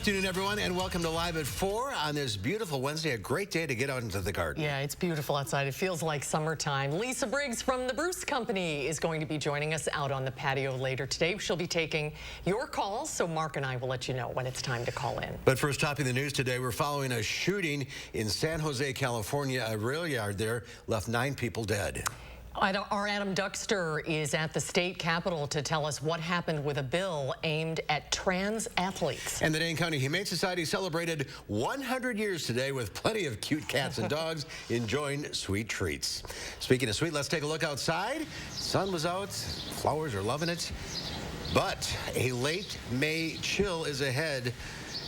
afternoon, everyone, and welcome to Live at 4 on this beautiful Wednesday. A great day to get out into the garden. Yeah, it's beautiful outside. It feels like summertime. Lisa Briggs from the Bruce Company is going to be joining us out on the patio later today. She'll be taking your calls, so Mark and I will let you know when it's time to call in. But first, topping the news today, we're following a shooting in San Jose, California. A rail yard there left 9 people dead. Our Adam Duxter is at the state capitol to tell us what happened with a bill aimed at trans athletes. And the Dane County Humane Society celebrated 100 years today with plenty of cute cats and dogs enjoying sweet treats. Speaking of sweet, let's take a look outside. Sun was out, flowers are loving it, but a late May chill is ahead.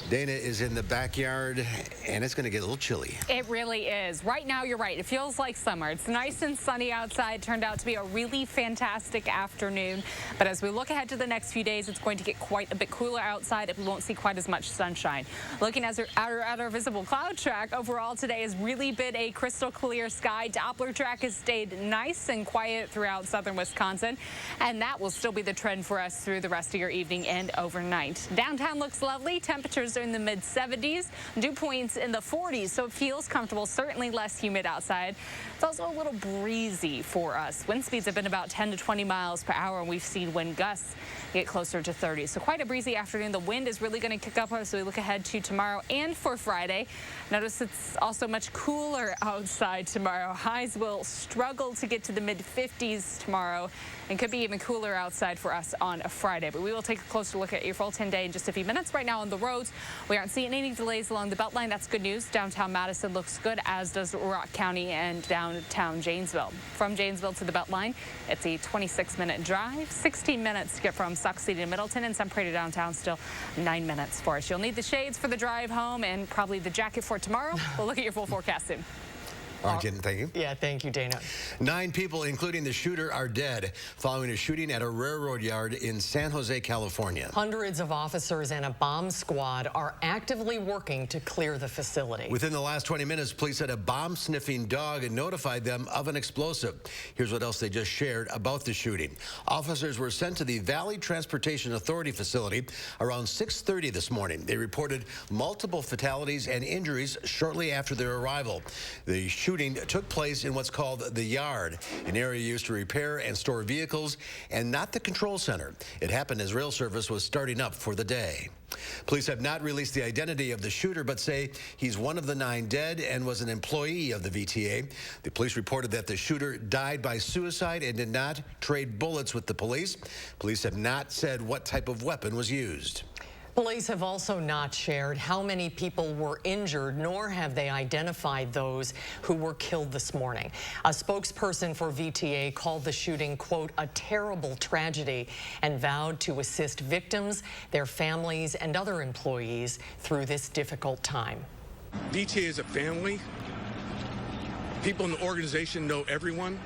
Dana is in the backyard, and it's going to get a little chilly. It really is. Right now, you're right. It feels like summer. It's nice and sunny outside. Turned out to be a really fantastic afternoon. But as we look ahead to the next few days, it's going to get quite a bit cooler outside if we won't see quite as much sunshine. Looking at our visible cloud track, overall today has really been a crystal clear sky. Doppler track has stayed nice and quiet throughout southern Wisconsin, and that will still be the trend for us through the rest of your evening and overnight. Downtown looks lovely. Temperatures are in the mid-70s, dew points in the 40s, so it feels comfortable, certainly less humid outside. It's also a little breezy for us. Wind speeds have been about 10 to 20 miles per hour, and we've seen wind gusts get closer to 30. So quite a breezy afternoon. The wind is really going to kick up as we look ahead to tomorrow and for Friday. Notice it's also much cooler outside tomorrow. Highs will struggle to get to the mid-50s tomorrow and could be even cooler outside for us on a Friday. But we will take a closer look at your full 10-day in just a few minutes. Right now on the roads, we aren't seeing any delays along the Beltline. That's good news. Downtown Madison looks good, as does Rock County and downtown Janesville. From Janesville to the Beltline, it's a 26-minute drive, 16 minutes to get from Sauk City to Middleton, and some pretty downtown still 9 minutes for us. You'll need the shades for the drive home and probably the jacket for tomorrow. We'll look at your full forecast soon. Thank you. Yeah, thank you, Dana. 9 people, including the shooter, are dead following a shooting at a railroad yard in San Jose, California. Hundreds of officers and a bomb squad are actively working to clear the facility. Within the last 20 minutes, police said a bomb-sniffing dog had notified them of an explosive. Here's what else they just shared about the shooting. Officers were sent to the Valley Transportation Authority facility around 6:30 this morning. They reported multiple fatalities and injuries shortly after their arrival. The shooting took place in what's called the yard, an area used to repair and store vehicles, and not the control center. It happened as rail service was starting up for the day. Police have not released the identity of the shooter, but say he's one of the 9 dead and was an employee of the VTA. The police reported that the shooter died by suicide and did not trade bullets with the police. Police have not said what type of weapon was used. Police have also not shared how many people were injured, nor have they identified those who were killed this morning. A spokesperson for VTA called the shooting, quote, a terrible tragedy, and vowed to assist victims, their families, and other employees through this difficult time. VTA is a family. People in the organization know everyone.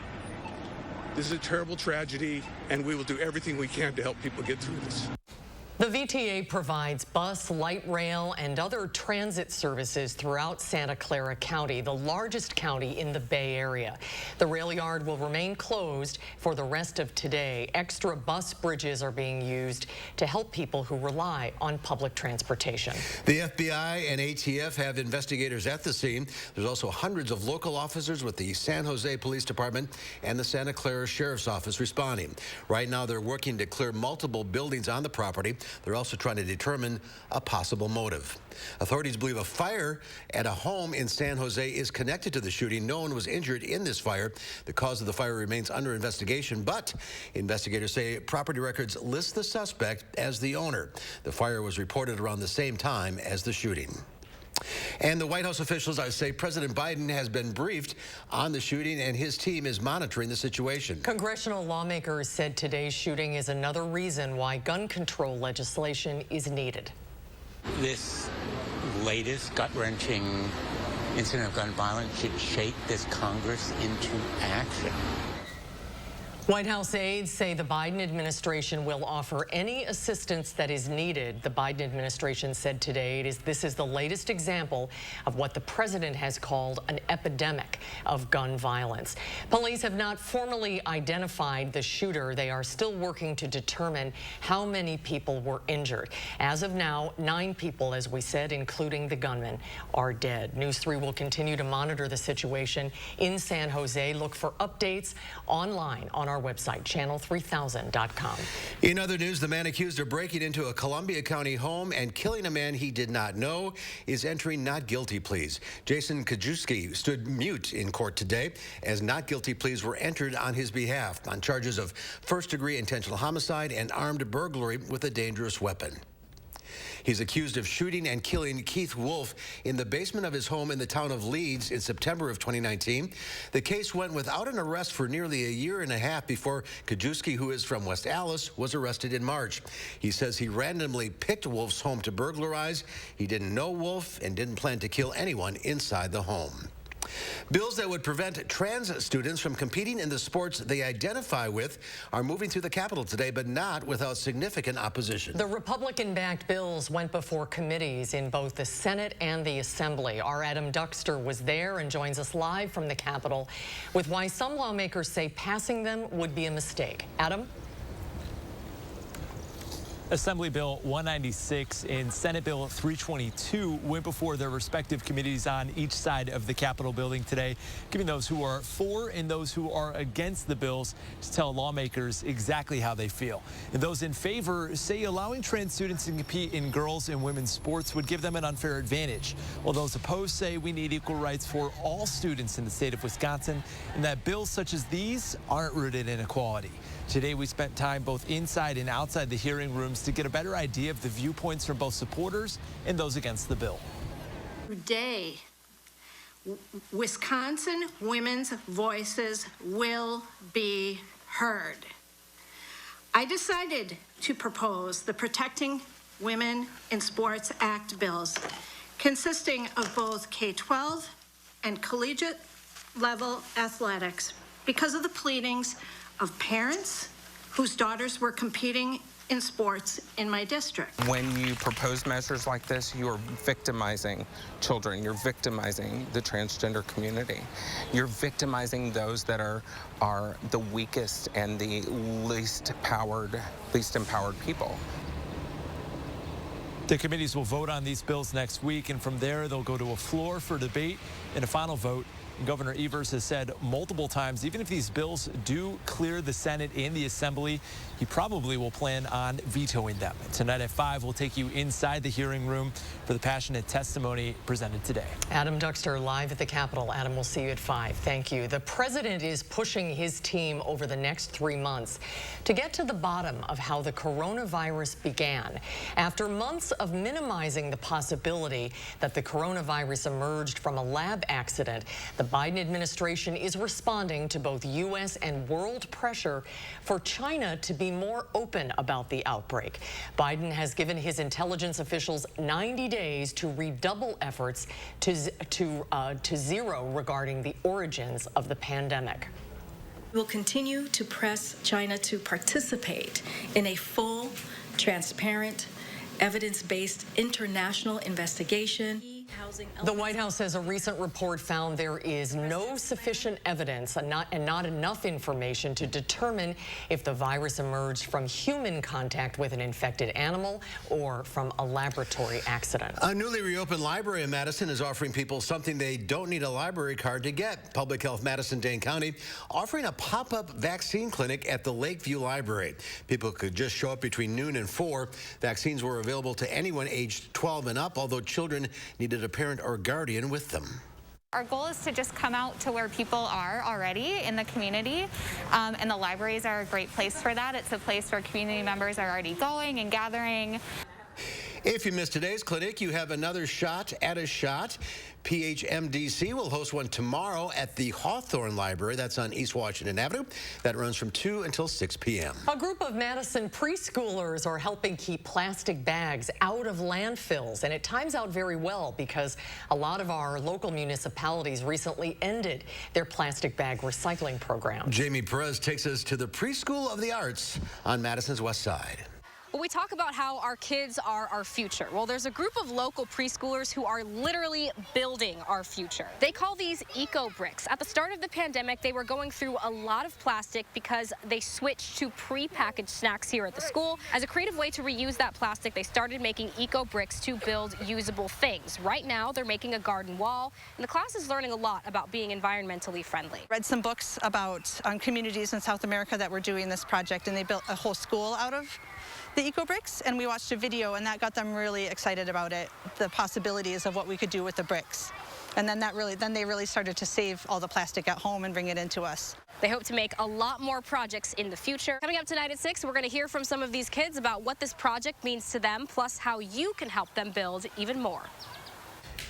This is a terrible tragedy, and we will do everything we can to help people get through this. The VTA provides bus, light rail, and other transit services throughout Santa Clara County, the largest county in the Bay Area. The rail yard will remain closed for the rest of today. Extra bus bridges are being used to help people who rely on public transportation. The FBI and ATF have investigators at the scene. There's also hundreds of local officers with the San Jose Police Department and the Santa Clara Sheriff's Office responding. Right now, they're working to clear multiple buildings on the property. They're also trying to determine a possible motive. Authorities believe a fire at a home in San Jose is connected to the shooting. No one was injured in this fire. The cause of the fire remains under investigation, but investigators say property records list the suspect as the owner. The fire was reported around the same time as the shooting. And the White House officials say President Biden has been briefed on the shooting, and his team is monitoring the situation. Congressional lawmakers said today's shooting is another reason why gun control legislation is needed. This latest gut-wrenching incident of gun violence should shake this Congress into action. White House aides say the Biden administration will offer any assistance that is needed. The Biden administration said today this is the latest example of what the president has called an epidemic of gun violence. Police have not formally identified the shooter. They are still working to determine how many people were injured. As of now, 9 people, as we said, including the gunman, are dead. News 3 will continue to monitor the situation in San Jose. Look for updates online on our website, channel3000.com. In other news, the man accused of breaking into a Columbia County home and killing a man he did not know is entering not guilty pleas. Jason Kajewski stood mute in court today as not guilty pleas were entered on his behalf on charges of first-degree intentional homicide and armed burglary with a dangerous weapon. He's accused of shooting and killing Keith Wolf in the basement of his home in the town of Leeds in September of 2019. The case went without an arrest for nearly a year and a half before Kajewski, who is from West Allis, was arrested in March. He says he randomly picked Wolf's home to burglarize. He didn't know Wolf and didn't plan to kill anyone inside the home. Bills that would prevent trans students from competing in the sports they identify with are moving through the Capitol today, but not without significant opposition. The Republican-backed bills went before committees in both the Senate and the Assembly. Our Adam Duxter was there and joins us live from the Capitol with why some lawmakers say passing them would be a mistake. Adam? Assembly Bill 196 and Senate Bill 322 went before their respective committees on each side of the Capitol building today, giving those who are for and those who are against the bills to tell lawmakers exactly how they feel. And those in favor say allowing trans students to compete in girls' and women's sports would give them an unfair advantage, while those opposed say we need equal rights for all students in the state of Wisconsin and that bills such as these aren't rooted in equality. Today we spent time both inside and outside the hearing rooms to get a better idea of the viewpoints from both supporters and those against the bill. Today, Wisconsin women's voices will be heard. I decided to propose the Protecting Women in Sports Act bills, consisting of both K-12 and collegiate level athletics, because of the pleadings of parents whose daughters were competing in sports in my district. When you propose measures like this, you are victimizing children. You're victimizing the transgender community. You're victimizing those that are the weakest and the least empowered people. The committees will vote on these bills next week, and from there they'll go to a floor for debate and a final vote. Governor Evers has said multiple times, even if these bills do clear the Senate and the Assembly, he probably will plan on vetoing them. Tonight at 5, we'll take you inside the hearing room for the passionate testimony presented today. Adam Duxter live at the Capitol. Adam, we'll see you at 5. Thank you. The president is pushing his team over the next 3 months to get to the bottom of how the coronavirus began. After months of minimizing the possibility that the coronavirus emerged from a lab accident, the Biden administration is responding to both U.S. and world pressure for China to be more open about the outbreak. Biden has given his intelligence officials 90 days to redouble efforts to zero regarding the origins of the pandemic. We will continue to press China to participate in a full, transparent, evidence-based international investigation. The White House says a recent report found there is no sufficient evidence and not enough information to determine if the virus emerged from human contact with an infected animal or from a laboratory accident. A newly reopened library in Madison is offering people something they don't need a library card to get. Public Health Madison, Dane County, offering a pop-up vaccine clinic at the Lakeview Library. People could just show up between noon and 4. Vaccines were available to anyone aged 12 and up, although children needed a parent or guardian with them. Our goal is to just come out to where people are already in the community, and the libraries are a great place for that. It's a place where community members are already going and gathering. If you missed today's clinic, you have another shot at a shot. PHMDC will host one tomorrow at the Hawthorne Library. That's on East Washington Avenue. That runs from 2 until 6 p.m. A group of Madison preschoolers are helping keep plastic bags out of landfills, and it times out very well because a lot of our local municipalities recently ended their plastic bag recycling program. Jamie Perez takes us to the Preschool of the Arts on Madison's West Side. Well, we talk about how our kids are our future. Well, there's a group of local preschoolers who are literally building our future. They call these eco bricks. At the start of the pandemic, they were going through a lot of plastic because they switched to pre-packaged snacks here at the school. As a creative way to reuse that plastic, they started making eco bricks to build usable things. Right now, they're making a garden wall, and the class is learning a lot about being environmentally friendly. Read some books about communities in South America that were doing this project, and they built a whole school out of the eco bricks, and we watched a video, and that got them really excited about it, the possibilities of what we could do with the bricks. And then they really started to save all the plastic at home and bring it into us. They hope to make a lot more projects in the future. Coming up tonight at 6, we're going to hear from some of these kids about what this project means to them, plus how you can help them build even more.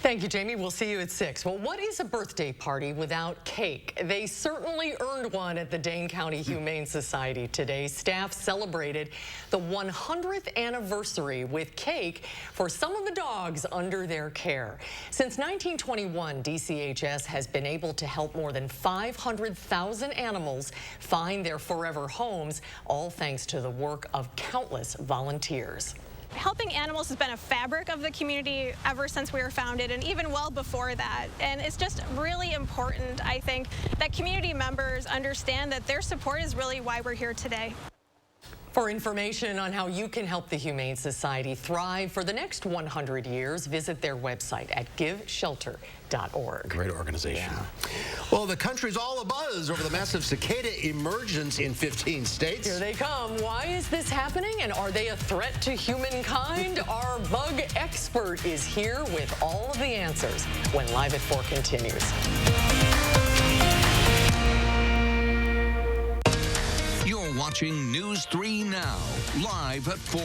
Thank you, Jamie. We'll see you at 6. Well, what is a birthday party without cake? They certainly earned one at the Dane County Humane Society today. Staff celebrated the 100th anniversary with cake for some of the dogs under their care. Since 1921, DCHS has been able to help more than 500,000 animals find their forever homes, all thanks to the work of countless volunteers. Helping animals has been a fabric of the community ever since we were founded, and even well before that. And it's just really important, I think, that community members understand that their support is really why we're here today. For information on how you can help the Humane Society thrive for the next 100 years, visit their website at giveshelter.org. Great organization. Yeah. Well, the country's all abuzz over the massive cicada emergence in 15 states. Here they come. Why is this happening, and are they a threat to humankind? Our bug expert is here with all of the answers when Live at 4 continues. You're watching News 3 Now, live at 4.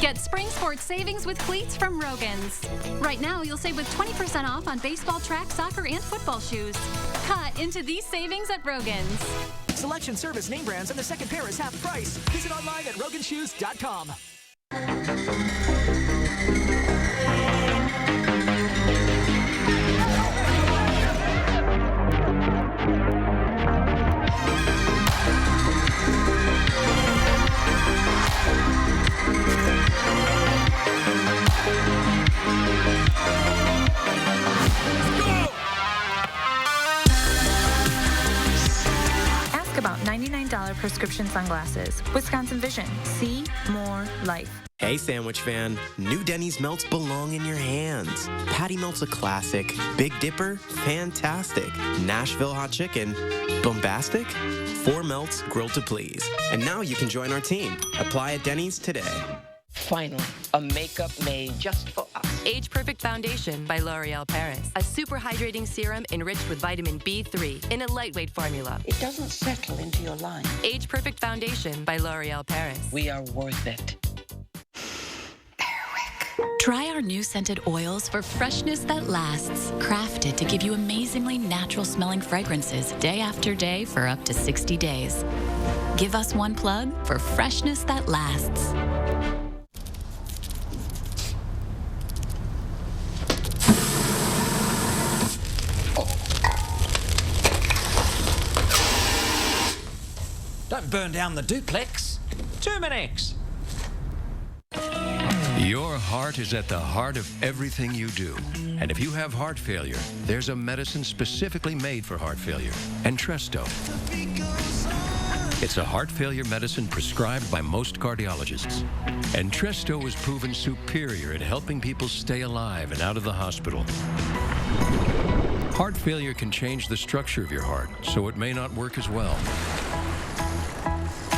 Get spring sports savings with cleats from Rogan's. Right now, you'll save with 20% off on baseball, track, soccer, and football shoes. Cut into these savings at Rogan's. Selection, service, name brands, and the second pair is half price. Visit online at roganshoes.com. Ask about $99 prescription sunglasses. Wisconsin Vision. See more life. Hey, sandwich fan. New Denny's melts belong in your hands. Patty melt's a classic. Big Dipper, fantastic. Nashville hot chicken, bombastic. 4 melts grilled to please. And now you can join our team. Apply at Denny's today. Finally, a makeup made just for us. Age Perfect Foundation by L'Oreal Paris. A super hydrating serum enriched with vitamin B3 in a lightweight formula. It doesn't settle into your line. Age Perfect Foundation by L'Oreal Paris. We are worth it. Try our new scented oils for freshness that lasts. Crafted to give you amazingly natural smelling fragrances day after day for up to 60 days. Give us one plug for freshness that lasts. Don't burn down the duplex. Terminex. Your heart is at the heart of everything you do. And if you have heart failure, there's a medicine specifically made for heart failure, Entresto. It's a heart failure medicine prescribed by most cardiologists. Entresto was proven superior at helping people stay alive and out of the hospital. Heart failure can change the structure of your heart, so it may not work as well.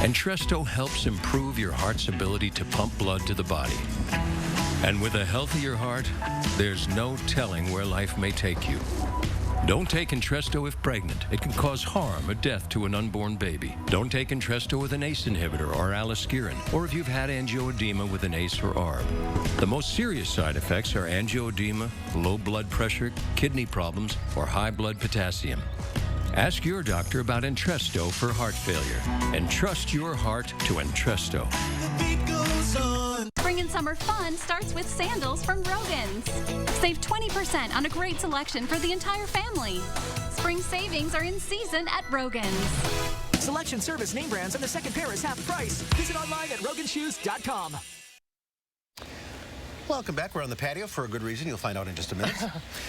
Entresto helps improve your heart's ability to pump blood to the body. And with a healthier heart, there's no telling where life may take you. Don't take Entresto if pregnant. It can cause harm or death to an unborn baby. Don't take Entresto with an ACE inhibitor or aliskiren, or if you've had angioedema with an ACE or ARB. The most serious side effects are angioedema, low blood pressure, kidney problems, or high blood potassium. Ask your doctor about Entresto for heart failure, and trust your heart to Entresto. Spring and summer fun starts with sandals from Rogan's. Save 20% on a great selection for the entire family. Spring savings are in season at Rogan's. Selection, service, name brands, and the second pair is half price. Visit online at roganshoes.com. Welcome back. We're on the patio for a good reason. You'll find out in just a minute.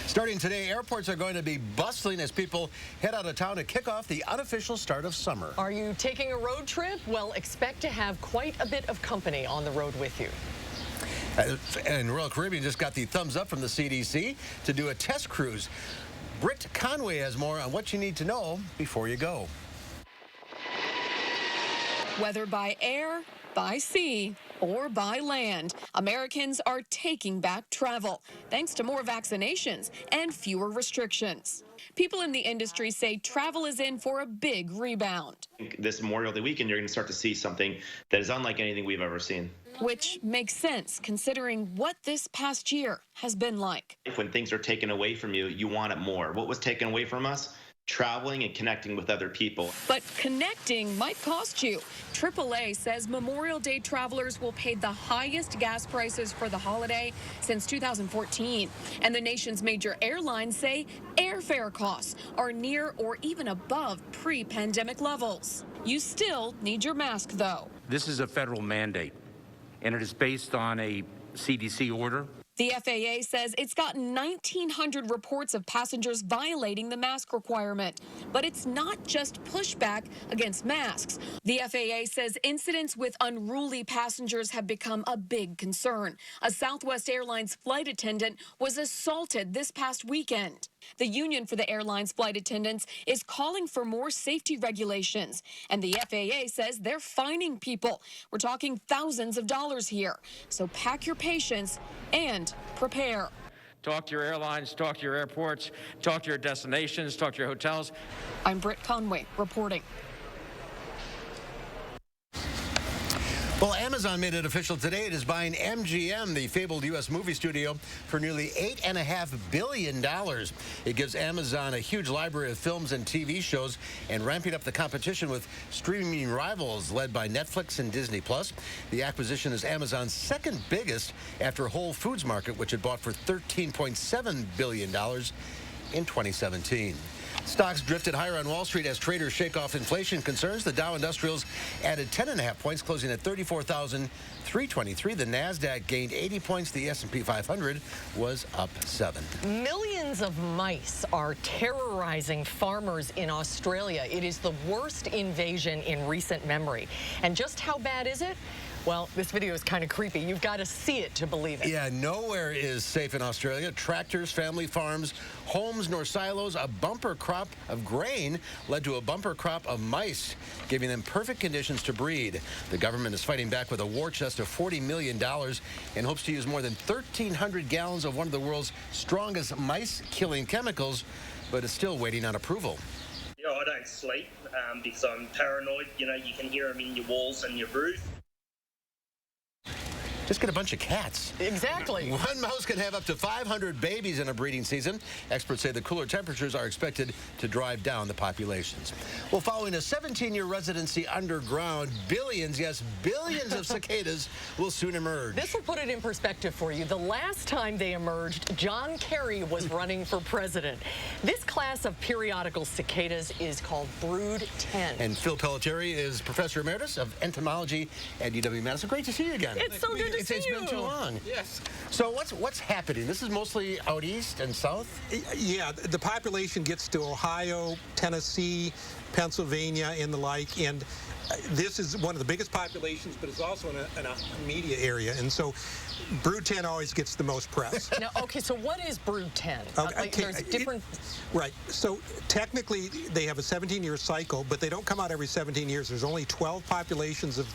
Starting today, airports are going to be bustling as people head out of town to kick off the unofficial start of summer. Are you taking a road trip? Well, expect to have quite a bit of company on the road with you. And Royal Caribbean just got the thumbs up from the CDC to do a test cruise. Britt Conway has more on what you need to know before you go. Whether by air, by sea, or by land, Americans are taking back travel, thanks to more vaccinations and fewer restrictions. People in the industry say travel is in for a big rebound. This Memorial Day weekend, you're going to start to see something that is unlike anything we've ever seen. Which makes sense, considering what this past year has been like. When things are taken away from you, you want it more. What was taken away from us? Traveling and connecting with other people. But connecting might cost you. AAA says Memorial Day travelers will pay the highest gas prices for the holiday since 2014. And the nation's major airlines say airfare costs are near or even above pre-pandemic levels. You still need your mask, though. This is a federal mandate, and it is based on a CDC order. The FAA says it's gotten 1,900 reports of passengers violating the mask requirement. But it's not just pushback against masks. The FAA says incidents with unruly passengers have become a big concern. A Southwest Airlines flight attendant was assaulted this past weekend. The union for the airline's flight attendants is calling for more safety regulations. And the FAA says they're fining people. We're talking thousands of dollars here. So pack your patience and prepare. Talk to your airlines, talk to your airports, talk to your destinations, talk to your hotels. I'm Britt Conway reporting. Well, Amazon made it official today. It is buying MGM, the fabled U.S. movie studio, for nearly $8.5 billion. It gives Amazon a huge library of films and TV shows and ramping up the competition with streaming rivals led by Netflix and Disney+. The acquisition is Amazon's second biggest after Whole Foods Market, which it bought for $13.7 billion in 2017. Stocks drifted higher on Wall Street as traders shake off inflation concerns. The Dow Industrials added 10.5 points, closing at 34,323. The Nasdaq gained 80 points. The S&P 500 was up 7. Millions of mice are terrorizing farmers in Australia. It is the worst invasion in recent memory. And just how bad is it? Well, this video is kind of creepy. You've got to see it to believe it. Yeah, nowhere is safe in Australia. Tractors, family farms, homes nor silos. A bumper crop of grain led to a bumper crop of mice, giving them perfect conditions to breed. The government is fighting back with a war chest of $40 million and hopes to use more than 1,300 gallons of one of the world's strongest mice-killing chemicals, but is still waiting on approval. You know, I don't sleep because I'm paranoid. You know, you can hear them in your walls and your roof. Just get a bunch of cats. Exactly. One mouse can have up to 500 babies in a breeding season. Experts say the cooler temperatures are expected to drive down the populations. Well, following a 17-year residency underground, billions, yes, billions of cicadas will soon emerge. This will put it in perspective for you. The last time they emerged, John Kerry was running for president. This class of periodical cicadas is called Brood 10. And Phil Pelletieri is Professor Emeritus of Entomology at UW-Madison. Great to see you again. It's so good to see you. It's been too long. Yes. So what's happening? This is mostly out east and south? Yeah, the population gets to Ohio, Tennessee, Pennsylvania, and the like, and this is one of the biggest populations, but it's also in a media area, and so Brood 10 always gets the most press. Now, okay, so what is Brood 10? There's different... Right, so technically they have a 17-year cycle, but they don't come out every 17 years. There's only 12 populations of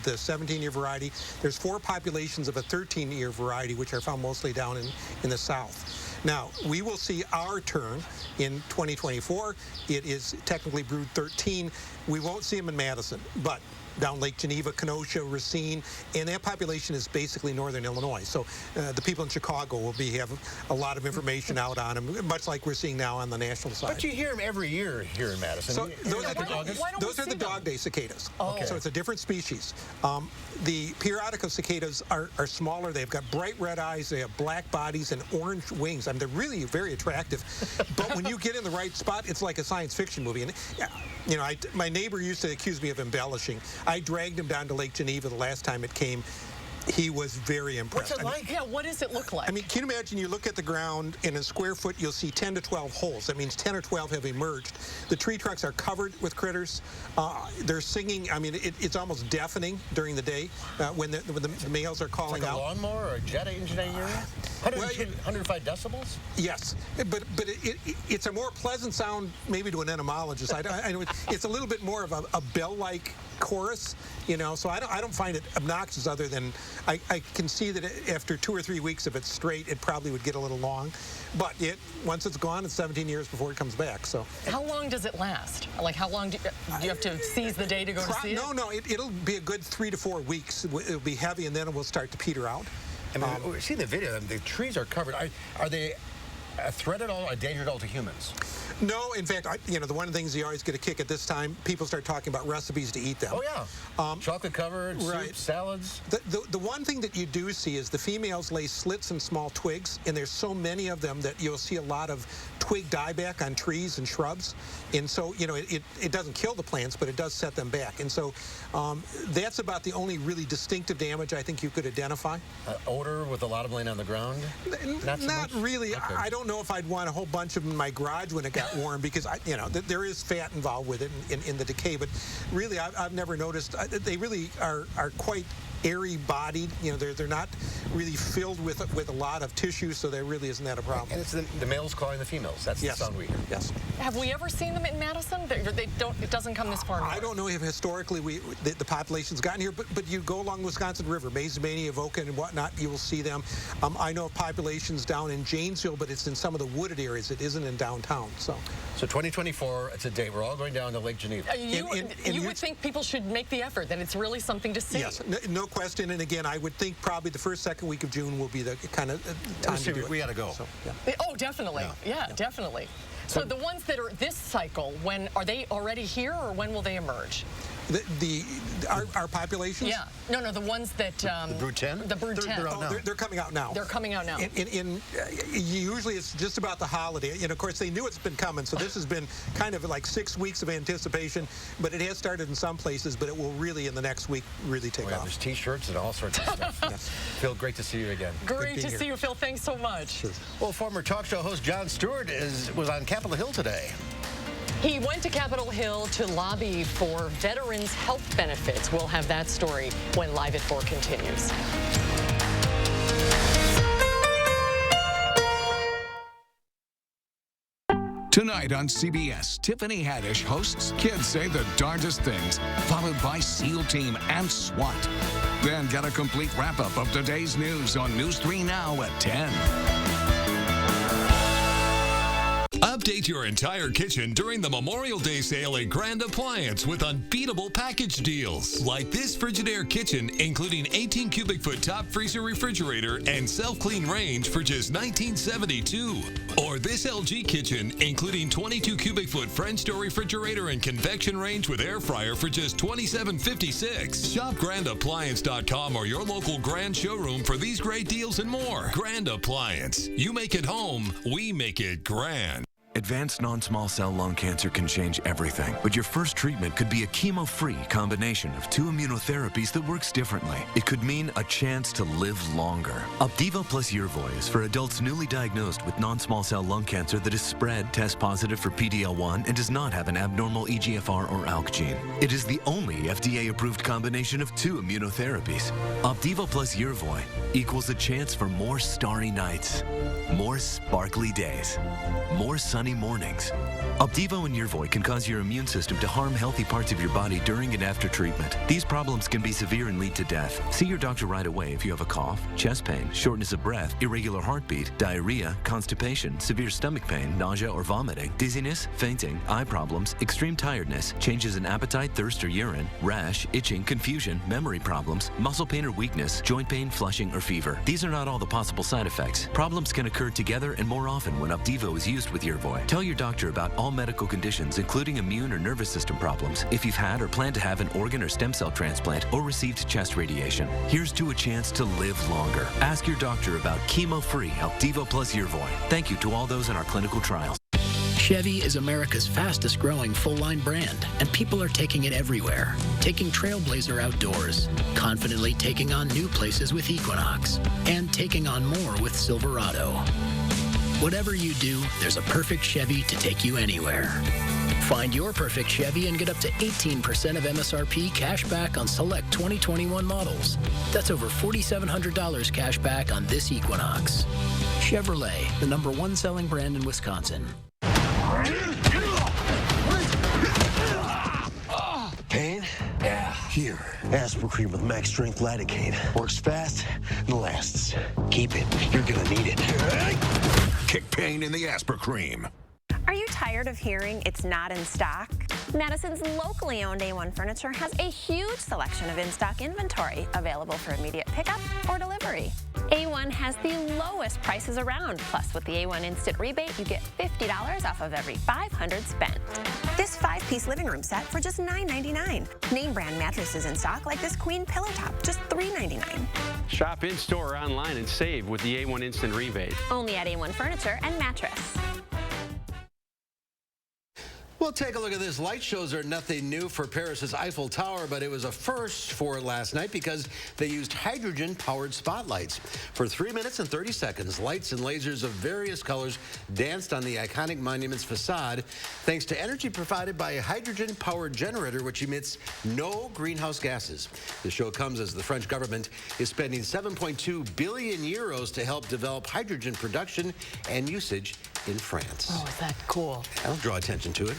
the 17-year variety. There's 4 populations of a 13-year variety, which are found mostly down in the south. Now, we will see our turn in 2024. It is technically brood 13. We won't see them in Madison, but down Lake Geneva, Kenosha, Racine, and that population is basically northern Illinois. So the people in Chicago will have a lot of information out on them, much like we're seeing now on the national side. But you hear them every year here in Madison. So those are the dog day cicadas. Okay. So it's a different species. The periodical cicadas are smaller. They've got bright red eyes. They have black bodies and orange wings. I mean, they're really very attractive. But when you get in the right spot, it's like a science fiction movie. And you know, my neighbor used to accuse me of embellishing. I dragged him down to Lake Geneva the last time it came. He was very impressed. What's it like? Yeah, what does it look like? I mean, can you imagine you look at the ground, in a square foot, you'll see 10 to 12 holes. That means 10 or 12 have emerged. The tree trunks are covered with critters. They're singing. I mean, it's almost deafening during the day when the males are calling out. Like a lawnmower or a jet engine in your ear? 105 decibels? Yes, but it's a more pleasant sound maybe to an entomologist. I know it's a little bit more of a bell-like chorus, you know, so I don't find it obnoxious, other than I can see that after 2 or 3 weeks of it straight, it probably would get a little long. But once it's gone, it's 17 years before it comes back. So how long does it last? Like, how long do you have to seize the day to go to see it? No, it'll be a good 3 to 4 weeks. It'll be heavy, and then it will start to peter out. I mean, we've seen the video. The trees are covered. Are they a threat at all, a danger at all to humans? No, in fact, you know, the one of the things you always get a kick at this time, people start talking about recipes to eat them. Oh, yeah. Chocolate covered, soups, salads. The one thing that you do see is the females lay slits in small twigs, and there's so many of them that you'll see a lot of twig dieback on trees and shrubs. And so, you know, it doesn't kill the plants, but it does set them back. And so that's about the only really distinctive damage I think you could identify. Odor with a lot of them laying on the ground? Not really. Okay. I don't know if I'd want a whole bunch of them in my garage when it got warm, because you know, there is fat involved with it in the decay. But really, I've never noticed. They really are quite airy-bodied. You know, they're not really filled with a lot of tissue, so there really isn't that a problem. And it's the males clawing the females. That's the sound we hear. Yes. Have we ever seen them in Madison? They don't. It doesn't come this far north. I don't know if historically the population's gotten here, but you go along the Wisconsin River, Mazomania, Avoca, and whatnot, you will see them. I know of populations down in Janesville, but it's in some of the wooded areas. It isn't in downtown. So 2024, it's a day. We're all going down to Lake Geneva. You would think people should make the effort, that it's really something to see. Yes, no question. And again, I would think probably the first, second week of June will be the kind of time to do it. We got to go. So, yeah. Oh, definitely. Yeah, definitely. So the ones that are this cycle, when are they already here, or when will they emerge? Our populations? Yeah. No, the ones that... the brood 10? The brood 10. They're coming out now. They're coming out now. Usually it's just about the holiday. And of course, they knew it's been coming, so this has been kind of like 6 weeks of anticipation. But it has started in some places, but it will really, in the next week, really take off. There's T-shirts and all sorts of stuff. Yes. Phil, great to see you again. Great to see you, Phil. Thanks so much. Sure. Well, former talk show host Jon Stewart was on Capitol Hill today. He went to Capitol Hill to lobby for veterans' health benefits. We'll have that story when Live at 4 continues. Tonight on CBS, Tiffany Haddish hosts Kids Say the Darndest Things, followed by SEAL Team and SWAT. Then get a complete wrap-up of today's news on News 3 Now at 10. Update your entire kitchen during the Memorial Day sale at Grand Appliance with unbeatable package deals. Like this Frigidaire kitchen, including 18 cubic foot top freezer refrigerator and self-clean range for just $19.72. Or this LG kitchen, including 22 cubic foot French door refrigerator and convection range with air fryer for just $27.56. Shop GrandAppliance.com or your local Grand showroom for these great deals and more. Grand Appliance. You make it home, we make it grand. Advanced non-small cell lung cancer can change everything, but your first treatment could be a chemo-free combination of 2 immunotherapies that works differently. It could mean a chance to live longer. Opdivo plus Yervoy is for adults newly diagnosed with non-small cell lung cancer that is spread, test positive for PD-L1, and does not have an abnormal EGFR or ALK gene. It is the only FDA-approved combination of 2 immunotherapies. Opdivo plus Yervoy equals a chance for more starry nights, more sparkly days, more sun sunny mornings. Opdivo and Yervoy can cause your immune system to harm healthy parts of your body during and after treatment. These problems can be severe and lead to death. See your doctor right away if you have a cough, chest pain, shortness of breath, irregular heartbeat, diarrhea, constipation, severe stomach pain, nausea or vomiting, dizziness, fainting, eye problems, extreme tiredness, changes in appetite, thirst or urine, rash, itching, confusion, memory problems, muscle pain or weakness, joint pain, flushing, or fever. These are not all the possible side effects. Problems can occur together and more often when Opdivo is used with Yervoy. Tell your doctor about all medical conditions, including immune or nervous system problems, if you've had or plan to have an organ or stem cell transplant or received chest radiation. Here's to a chance to live longer. Ask your doctor about chemo-free Opdivo plus Yervoy. Thank you to all those in our clinical trials. Chevy is America's fastest growing full-line brand, and people are taking it everywhere. Taking Trailblazer outdoors, confidently taking on new places with Equinox, and taking on more with Silverado. Whatever you do, there's a perfect Chevy to take you anywhere. Find your perfect Chevy and get up to 18% of MSRP cash back on select 2021 models. That's over $4,700 cash back on this Equinox. Chevrolet, the #1 selling brand in Wisconsin. Pain? Yeah. Here, aspirin cream with max strength lidocaine. Works fast and lasts. Keep it. You're gonna need it. Kick pain in the aspirin cream. Are you tired of hearing it's not in stock? Madison's locally owned A1 Furniture has a huge selection of in-stock inventory available for immediate pickup or delivery. A1 has the lowest prices around. Plus, with the A1 Instant Rebate, you get $50 off of every $500 spent. This 5-piece living room set for just $9.99. Name brand mattresses in stock like this Queen Pillow Top, just $3.99. Shop in-store or online and save with the A1 Instant Rebate. Only at A1 Furniture and Mattress. We'll take a look at this. Light shows are nothing new for Paris's Eiffel Tower, but it was a first for last night because they used hydrogen-powered spotlights. For 3 minutes and 30 seconds, lights and lasers of various colors danced on the iconic monument's facade, thanks to energy provided by a hydrogen-powered generator, which emits no greenhouse gases. The show comes as the French government is spending 7.2 billion euros to help develop hydrogen production and usage in France. Oh, is that cool? That'll draw attention to it.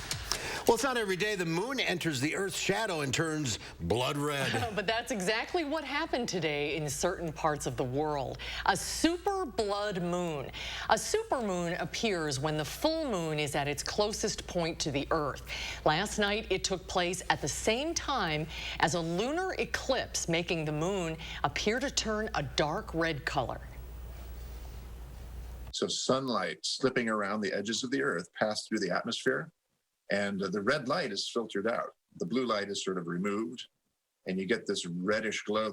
Well, it's not every day the moon enters the Earth's shadow and turns blood red. But that's exactly what happened today in certain parts of the world. A super blood moon. A supermoon appears when the full moon is at its closest point to the Earth. Last night, it took place at the same time as a lunar eclipse, making the moon appear to turn a dark red color. So sunlight slipping around the edges of the Earth passed through the atmosphere, and the red light is filtered out. The blue light is sort of removed, and you get this reddish glow.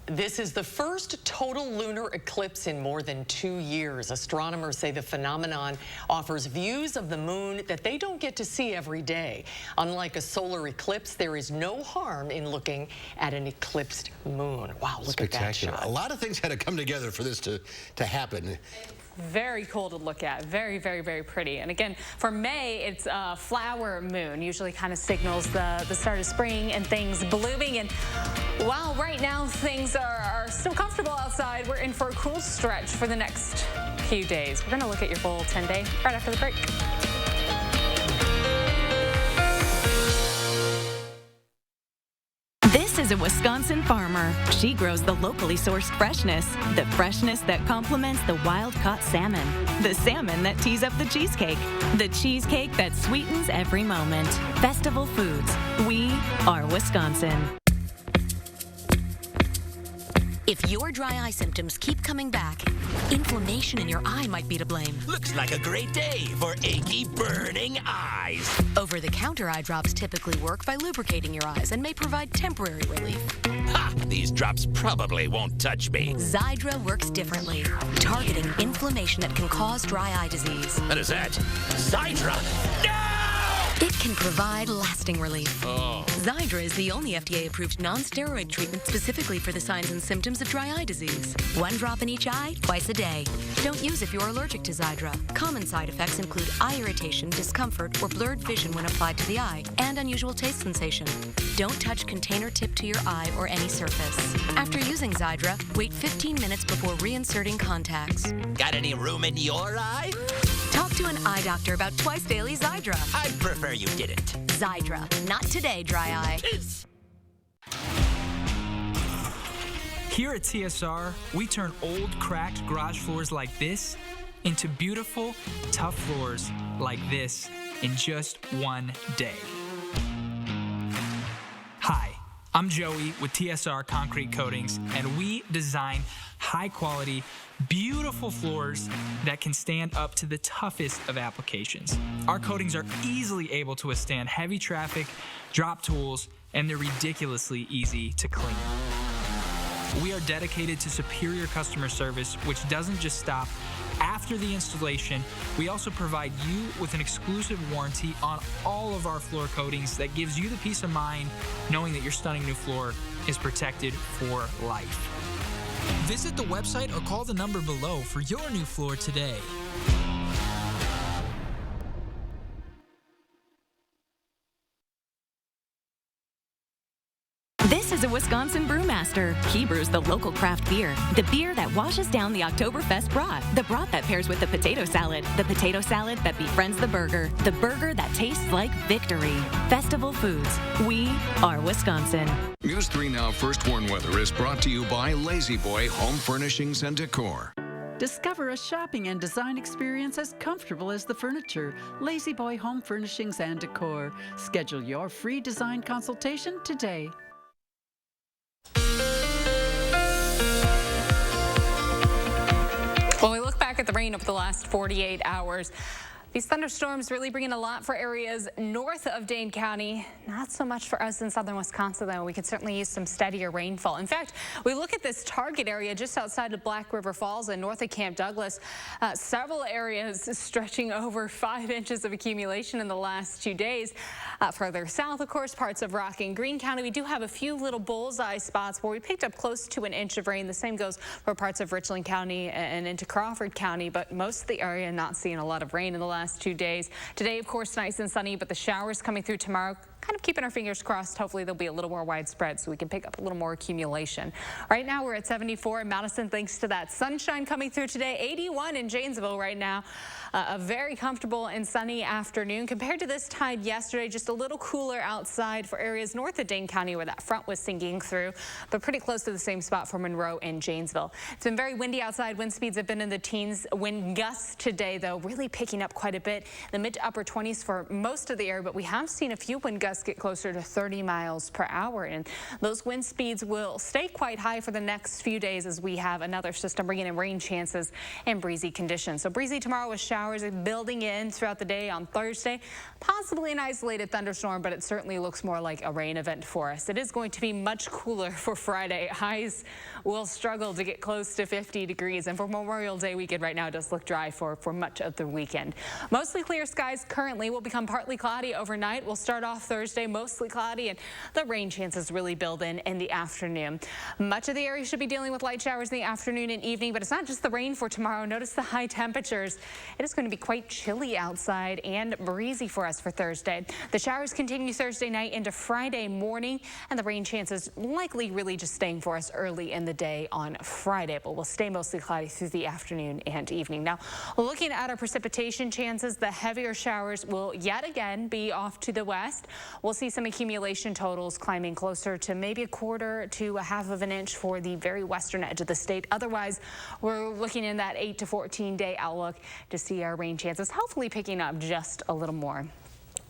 This is the first total lunar eclipse in more than 2 years. Astronomers say the phenomenon offers views of the moon that they don't get to see every day. Unlike a solar eclipse, there is no harm in looking at an eclipsed moon. Wow, look at that shot. A lot of things had to come together for this to happen. Very cool to look at. Very, very, very pretty. And again, for May, it's a flower moon. Usually kind of signals the start of spring and things blooming. And while right now things are still comfortable outside, we're in for a cool stretch for the next few days. We're going to look at your full 10-day right after the break. This is a Wisconsin farmer. She grows the locally sourced freshness, the freshness that complements the wild-caught salmon, the salmon that tees up the cheesecake that sweetens every moment. Festival Foods. We are Wisconsin. If your dry eye symptoms keep coming back, inflammation in your eye might be to blame. Looks like a great day for achy, burning eyes. Over-the-counter eye drops typically work by lubricating your eyes and may provide temporary relief. Ha! These drops probably won't touch me. Xiidra works differently, targeting inflammation that can cause dry eye disease. What is that? Xiidra? No! It can provide lasting relief. Oh. Xiidra is the only FDA-approved non-steroid treatment specifically for the signs and symptoms of dry eye disease. 1 drop in each eye, twice a day. Don't use if you're allergic to Xiidra. Common side effects include eye irritation, discomfort, or blurred vision when applied to the eye, and unusual taste sensation. Don't touch container tip to your eye or any surface. After using Zydra, wait 15 minutes before reinserting contacts. Got any room in your eye? Talk to an eye doctor about twice daily Zydra. I'd prefer you didn't. Zydra. Not today, dry eye. Here at TSR, we turn old, cracked garage floors like this into beautiful, tough floors like this in just one day. Hi, I'm Joey with TSR Concrete Coatings, and we design high-quality, beautiful floors that can stand up to the toughest of applications. Our coatings are easily able to withstand heavy traffic, drop tools, and they're ridiculously easy to clean. We are dedicated to superior customer service, which doesn't just stop after the installation. We also provide you with an exclusive warranty on all of our floor coatings that gives you the peace of mind knowing that your stunning new floor is protected for life. Visit the website or call the number below for your new floor today. This is a Wisconsin Brewmaster. He brews the local craft beer, the beer that washes down the Oktoberfest brat, the brat that pairs with the potato salad that befriends the burger that tastes like victory. Festival Foods. We are Wisconsin. News 3 Now First Warn Weather is brought to you by Lazy Boy Home Furnishings and Decor. Discover a shopping and design experience as comfortable as the furniture. Lazy Boy Home Furnishings and Decor. Schedule your free design consultation today. When we look back at the rain over the last 48 hours, these thunderstorms really bringing a lot for areas north of Dane County. Not so much for us in southern Wisconsin, though. We could certainly use some steadier rainfall. In fact, we look at this target area just outside of Black River Falls and north of Camp Douglas. Several areas stretching over 5 inches of accumulation in the last 2 days. Further south, of course, parts of Rock and Greene County. We do have a few little bullseye spots where we picked up close to 1 inch of rain. The same goes for parts of Richland County and into Crawford County, but most of the area not seeing a lot of rain in the last 2 days. Today, of course, nice and sunny, but the showers coming through tomorrow. Kind of keeping our fingers crossed. Hopefully they'll be a little more widespread so we can pick up a little more accumulation. Right now we're at 74 in Madison thanks to that sunshine coming through today. 81 in Janesville right now. A very comfortable and sunny afternoon compared to this time yesterday. Just a little cooler outside for areas north of Dane County where that front was sinking through, but pretty close to the same spot for Monroe and Janesville. It's been very windy outside. Wind speeds have been in the teens. Wind gusts today, though, really picking up quite a bit. The mid to upper 20s for most of the area, but we have seen a few wind gusts get closer to 30 miles per hour, and those wind speeds will stay quite high for the next few days as we have another system bringing in rain chances and breezy conditions. So breezy tomorrow with showers building in throughout the day on Thursday. Possibly an isolated thunderstorm, but it certainly looks more like a rain event for us. It is going to be much cooler for Friday. Highs will struggle to get close to 50 degrees, and for Memorial Day weekend right now it does look dry for much of the weekend. Mostly clear skies currently will become partly cloudy overnight. We'll start off Thursday mostly cloudy, and the rain chances really build in the afternoon. Much of the area should be dealing with light showers in the afternoon and evening, but it's not just the rain for tomorrow. Notice the high temperatures. It is going to be quite chilly outside and breezy for us for Thursday. The showers continue Thursday night into Friday morning, and the rain chances likely really just staying for us early in the day on Friday, but we'll stay mostly cloudy through the afternoon and evening. Now, looking at our precipitation chances, the heavier showers will yet again be off to the west. We'll see some accumulation totals climbing closer to maybe 1/4 to 1/2 of an inch for the very western edge of the state. Otherwise, we're looking in that 8 to 14 day outlook to see our rain chances hopefully picking up just a little more.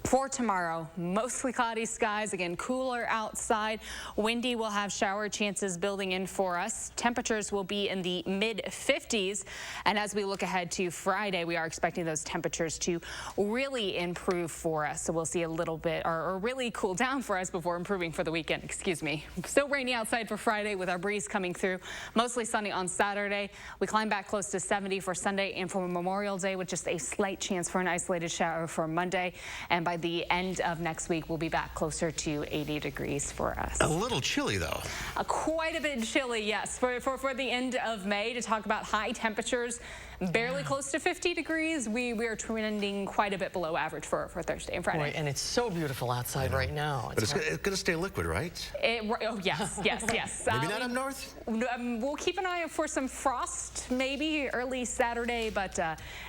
For tomorrow, mostly cloudy skies, again cooler outside. Windy will have shower chances building in for us. Temperatures will be in the mid 50s, and as we look ahead to Friday, we are expecting those temperatures to really improve for us. So we'll see a little bit or really cool down for us before improving for the weekend. Excuse me. Still rainy outside for Friday with our breeze coming through. Mostly sunny on Saturday. We climb back close to 70 for Sunday and for Memorial Day with just a slight chance for an isolated shower for Monday. And by by the end of next week, we'll be back closer to 80 degrees for us. A little chilly, though. Quite a bit chilly, yes. For the end of May, to talk about high temperatures, barely close to 50 degrees. We are trending quite a bit below average for Thursday and Friday. Boy, and it's so beautiful outside right now. But it's going to stay liquid, right? Oh, yes, yes. Maybe not up north? We'll keep an eye out for some frost, maybe early Saturday, but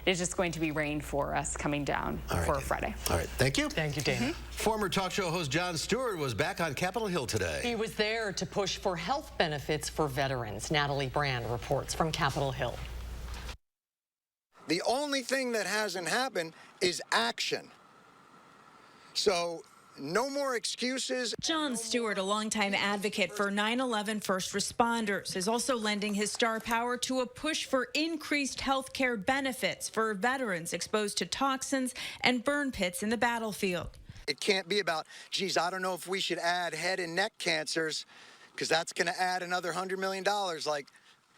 it's just going to be rain for us coming down for Friday. All right, thank you. Thank you, Dane. Former talk show host Jon Stewart was back on Capitol Hill today. He was there to push for health benefits for veterans. Natalie Brand reports from Capitol Hill. The only thing that hasn't happened is action. So no more excuses. Jon Stewart, a longtime advocate for 9/11 first responders, is also lending his star power to a push for increased health care benefits for veterans exposed to toxins and burn pits in the battlefield. It can't be about, geez, I don't know if we should add head and neck cancers because that's going to add another $100 million. Like,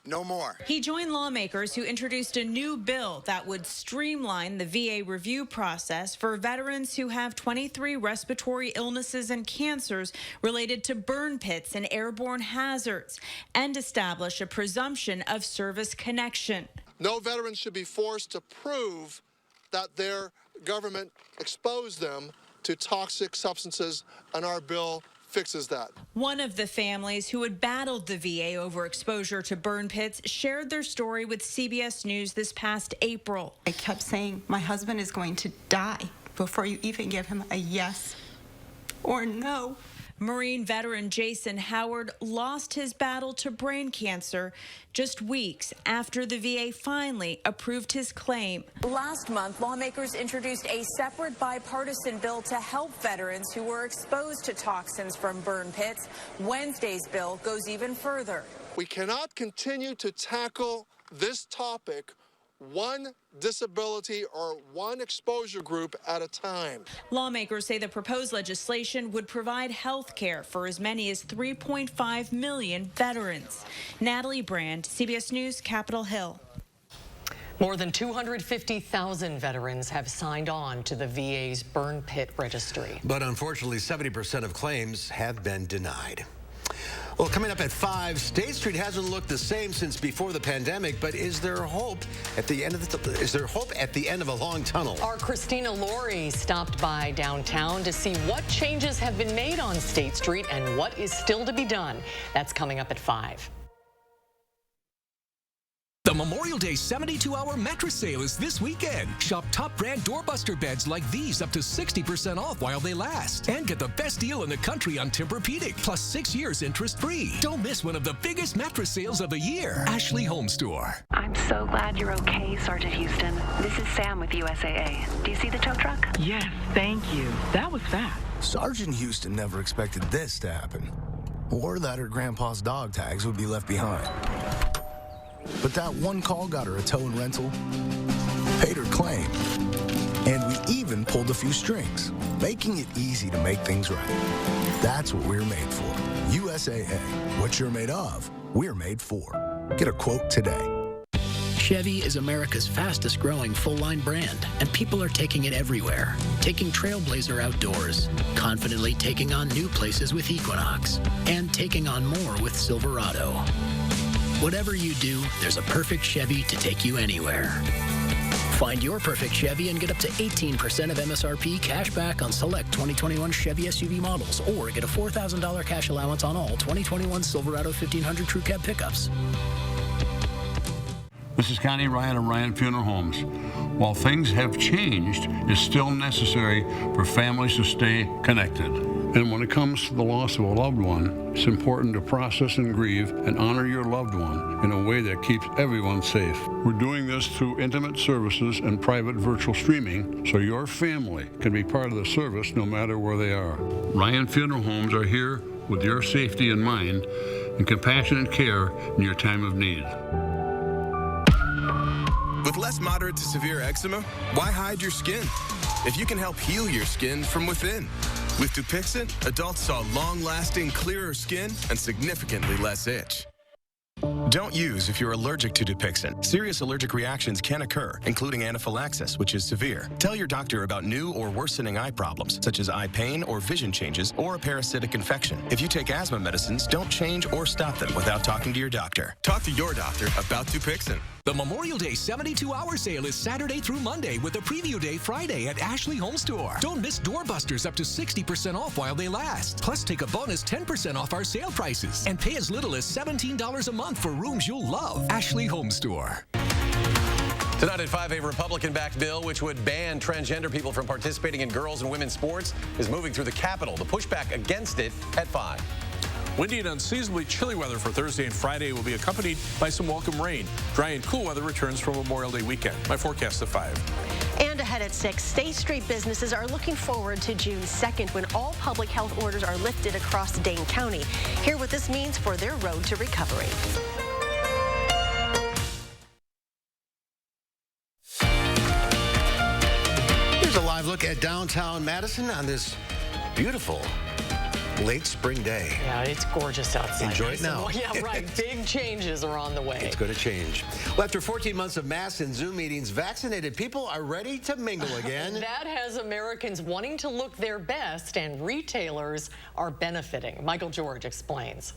no more. He joined lawmakers who introduced a new bill that would streamline the VA review process for veterans who have 23 respiratory illnesses and cancers related to burn pits and airborne hazards, and establish a presumption of service connection. No veteran should be forced to prove that their government exposed them to toxic substances, and our bill fixes that. One of the families who had battled the VA over exposure to burn pits shared their story with CBS News this past April. I kept saying, my husband is going to die before you even give him a yes or no. Marine veteran Jason Howard lost his battle to brain cancer just weeks after the VA finally approved his claim. Last month, lawmakers introduced a separate bipartisan bill to help veterans who were exposed to toxins from burn pits. Wednesday's bill goes even further. We cannot continue to tackle this topic one disability or one exposure group at a time. Lawmakers say the proposed legislation would provide health care for as many as 3.5 million veterans. Natalie Brand, CBS News, Capitol Hill. More than 250,000 veterans have signed on to the VA's burn pit registry. But unfortunately, 70% of claims have been denied. Well, coming up at 5, State Street hasn't looked the same since before the pandemic, but is there hope at the end of a long tunnel? Our Christina Laurie stopped by downtown to see what changes have been made on State Street and what is still to be done. That's coming up at 5. The Memorial Day 72-hour mattress sale is this weekend. Shop top brand doorbuster beds like these up to 60% off while they last. And get the best deal in the country on Tempur-Pedic, plus 6 years interest-free. Don't miss one of the biggest mattress sales of the year. Ashley Home Store. I'm so glad you're okay, Sergeant Houston. This is Sam with USAA. Do you see the tow truck? Yes, thank you. That was fast. Sergeant Houston never expected this to happen. Or that her grandpa's dog tags would be left behind. But that one call got her a tow and rental, paid her claim, and we even pulled a few strings, making it easy to make things right. That's what we're made for. USAA. What you're made of, we're made for. Get a quote today. Chevy is America's fastest growing full-line brand, and people are taking it everywhere. Taking Trailblazer outdoors, confidently taking on new places with Equinox, and taking on more with Silverado. Whatever you do, there's a perfect Chevy to take you anywhere. Find your perfect Chevy and get up to 18% of MSRP cash back on select 2021 Chevy SUV models, or get a $4,000 cash allowance on all 2021 Silverado 1500 Crew Cab pickups. This is Connie Ryan of Ryan Funeral Homes. While things have changed, it's still necessary for families to stay connected. And when it comes to the loss of a loved one, it's important to process and grieve and honor your loved one in a way that keeps everyone safe. We're doing this through intimate services and private virtual streaming, so your family can be part of the service no matter where they are. Ryan Funeral Homes are here with your safety in mind and compassionate care in your time of need. With less moderate to severe eczema, why hide your skin? If you can help heal your skin from within. With Dupixent, adults saw long-lasting, clearer skin and significantly less itch. Don't use if you're allergic to Dupixent. Serious allergic reactions can occur, including anaphylaxis, which is severe. Tell your doctor about new or worsening eye problems, such as eye pain or vision changes or a parasitic infection. If you take asthma medicines, don't change or stop them without talking to your doctor. Talk to your doctor about Dupixent. The Memorial Day 72-hour sale is Saturday through Monday with a preview day Friday at Ashley Home Store. Don't miss doorbusters up to 60% off while they last. Plus, take a bonus 10% off our sale prices and pay as little as $17 a month for rooms you'll love. Ashley Home Store. Tonight at 5, a Republican-backed bill which would ban transgender people from participating in girls' and women's sports is moving through the Capitol. The pushback against it at 5. Windy and unseasonably chilly weather for Thursday and Friday will be accompanied by some welcome rain. Dry and cool weather returns from Memorial Day weekend. My forecast at 5. And ahead at 6, State Street businesses are looking forward to June 2nd when all public health orders are lifted across Dane County. Hear what this means for their road to recovery. Here's a live look at downtown Madison on this beautiful late spring day. Yeah, it's gorgeous outside. Enjoy it now. Yeah, right. Big changes are on the way. It's going to change. Well, after 14 months of masks and Zoom meetings, vaccinated people are ready to mingle again. That has Americans wanting to look their best, and retailers are benefiting. Michael George explains.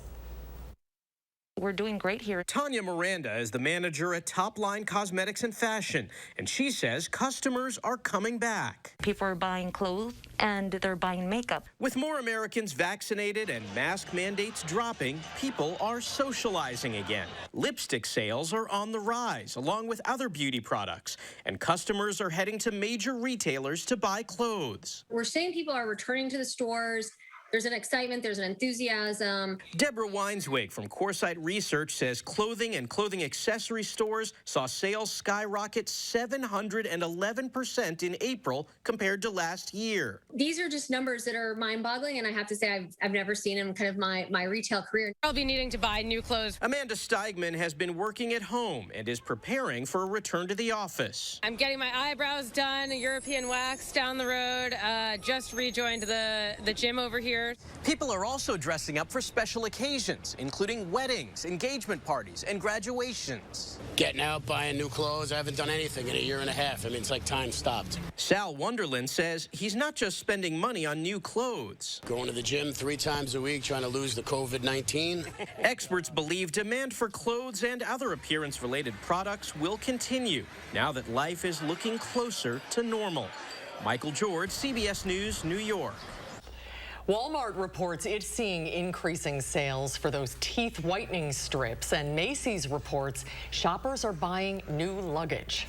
We're doing great here. Tanya Miranda is the manager at Top Line Cosmetics and Fashion, and she says customers are coming back. People are buying clothes and they're buying makeup. With more Americans vaccinated and mask mandates dropping, people are socializing again. Lipstick sales are on the rise, along with other beauty products, and customers are heading to major retailers to buy clothes. We're seeing people are returning to the stores. There's an excitement, there's an enthusiasm. Deborah Weinswig from Coresight Research says clothing and clothing accessory stores saw sales skyrocket 711% in April compared to last year. These are just numbers that are mind-boggling, and I have to say I've never seen them in kind of my retail career. I'll be needing to buy new clothes. Amanda Steigman has been working at home and is preparing for a return to the office. I'm getting my eyebrows done, a European wax down the road, just rejoined the gym over here. People are also dressing up for special occasions, including weddings, engagement parties, and graduations. Getting out, buying new clothes. I haven't done anything in a year and a half. I mean, it's like time stopped. Sal Wonderland says he's not just spending money on new clothes. Going to the gym 3 times a week, trying to lose the COVID-19. Experts believe demand for clothes and other appearance-related products will continue now that life is looking closer to normal. Michael George, CBS News, New York. Walmart reports it's seeing increasing sales for those teeth whitening strips, and Macy's reports shoppers are buying new luggage.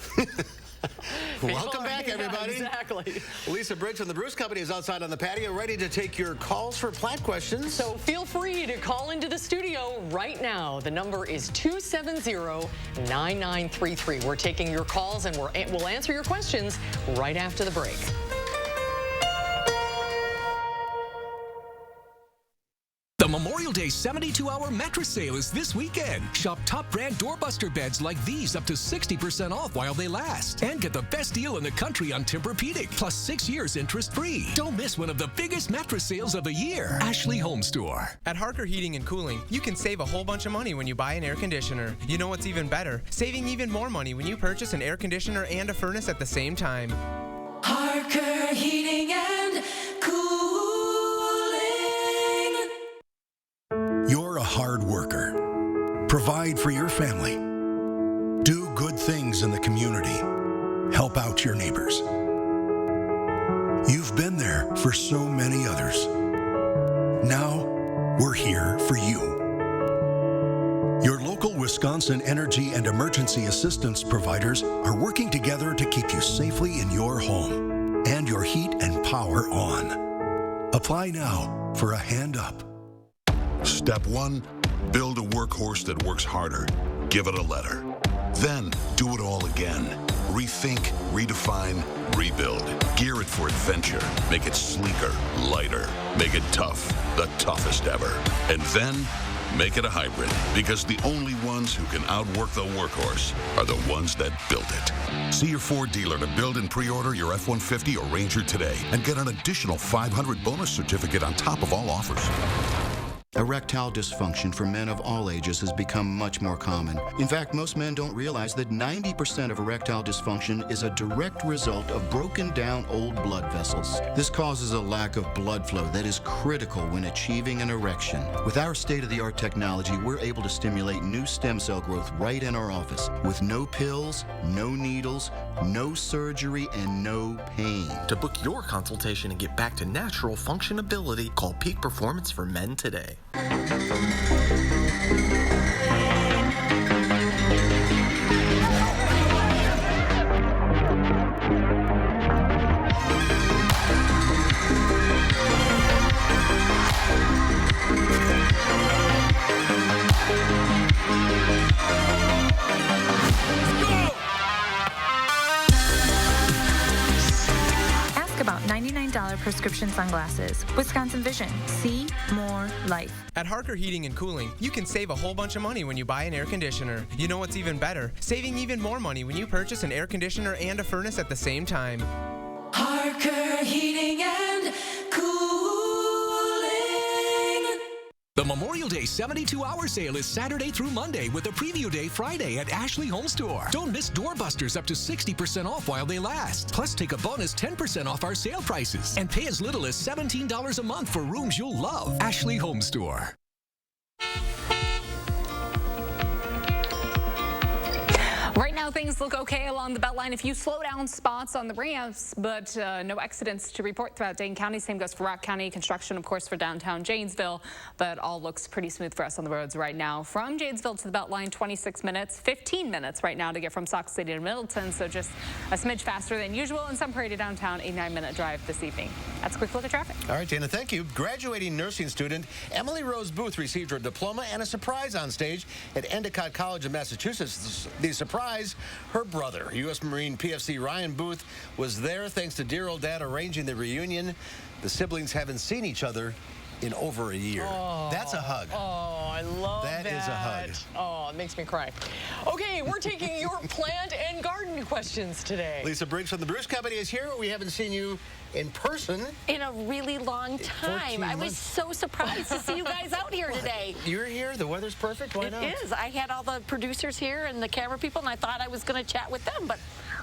Welcome back, everybody. Yeah, exactly. Lisa Briggs from the Bruce Company is outside on the patio, ready to take your calls for plant questions. So feel free to call into the studio right now. The number is 270-9933. We're taking your calls, and we'll answer your questions right after the break. The Memorial Day 72-hour mattress sale is this weekend. Shop top brand doorbuster beds like these up to 60% off while they last. And get the best deal in the country on Tempur-Pedic, plus 6 years interest-free. Don't miss one of the biggest mattress sales of the year. Ashley Home Store. At Harker Heating and Cooling, you can save a whole bunch of money when you buy an air conditioner. You know what's even better? Saving even more money when you purchase an air conditioner and a furnace at the same time. Harker Heating and Cooling. You're a hard worker. Provide for your family. Do good things in the community. Help out your neighbors. You've been there for so many others. Now, we're here for you. Your local Wisconsin energy and emergency assistance providers are working together to keep you safely in your home and your heat and power on. Apply now for a hand up. Step 1, build a workhorse that works harder. Give it a letter. Then do it all again. Rethink, redefine, rebuild. Gear it for adventure. Make it sleeker, lighter. Make it tough, the toughest ever. And then make it a hybrid, because the only ones who can outwork the workhorse are the ones that built it. See your Ford dealer to build and pre-order your F-150 or Ranger today and get an additional $500 bonus certificate on top of all offers. Erectile dysfunction for men of all ages has become much more common. In fact, most men don't realize that 90% of erectile dysfunction is a direct result of broken down old blood vessels. This causes a lack of blood flow that is critical when achieving an erection. With our state-of-the-art technology, we're able to stimulate new stem cell growth right in our office with no pills, no needles, no surgery, and no pain. To book your consultation and get back to natural functionability, call Peak Performance for Men today. About $99 prescription sunglasses. Wisconsin Vision. See more life. At Harker Heating and Cooling, you can save a whole bunch of money when you buy an air conditioner. You know what's even better? Saving even more money when you purchase an air conditioner and a furnace at the same time. Harker Heating and Cooling. The Memorial Day 72-hour sale is Saturday through Monday with a preview day Friday at Ashley Home Store. Don't miss doorbusters up to 60% off while they last. Plus, take a bonus 10% off our sale prices and pay as little as $17 a month for rooms you'll love. Ashley Home Store. Right now, things look okay along the Beltline. A few slowdown spots on the ramps, but no accidents to report throughout Dane County. Same goes for Rock County. Construction, of course, for downtown Janesville, but all looks pretty smooth for us on the roads right now. From Janesville to the Beltline, 26 minutes, 15 minutes right now to get from Sauk City to Middleton, so just a smidge faster than usual. And Sun Prairie to downtown, a 9-minute drive this evening. That's a quick look at traffic. All right, Dana, thank you. Graduating nursing student Emily Rose Booth received her diploma and a surprise on stage at Endicott College in Massachusetts. The surprise, her brother, U.S. Marine PFC Ryan Booth, was there thanks to dear old dad arranging the reunion. The siblings haven't seen each other in over a year. Oh, that's a hug. Oh, I love that. That is a hug. Oh, it makes me cry. Okay, we're taking your plant and garden questions today. Lisa Briggs from the Bruce Company is here. We haven't seen you in person in a really long time. I was so surprised to see you guys out here today. You're here. The weather's perfect. Why not? It is. I had all the producers here and the camera people, and I thought I was going to chat with them, but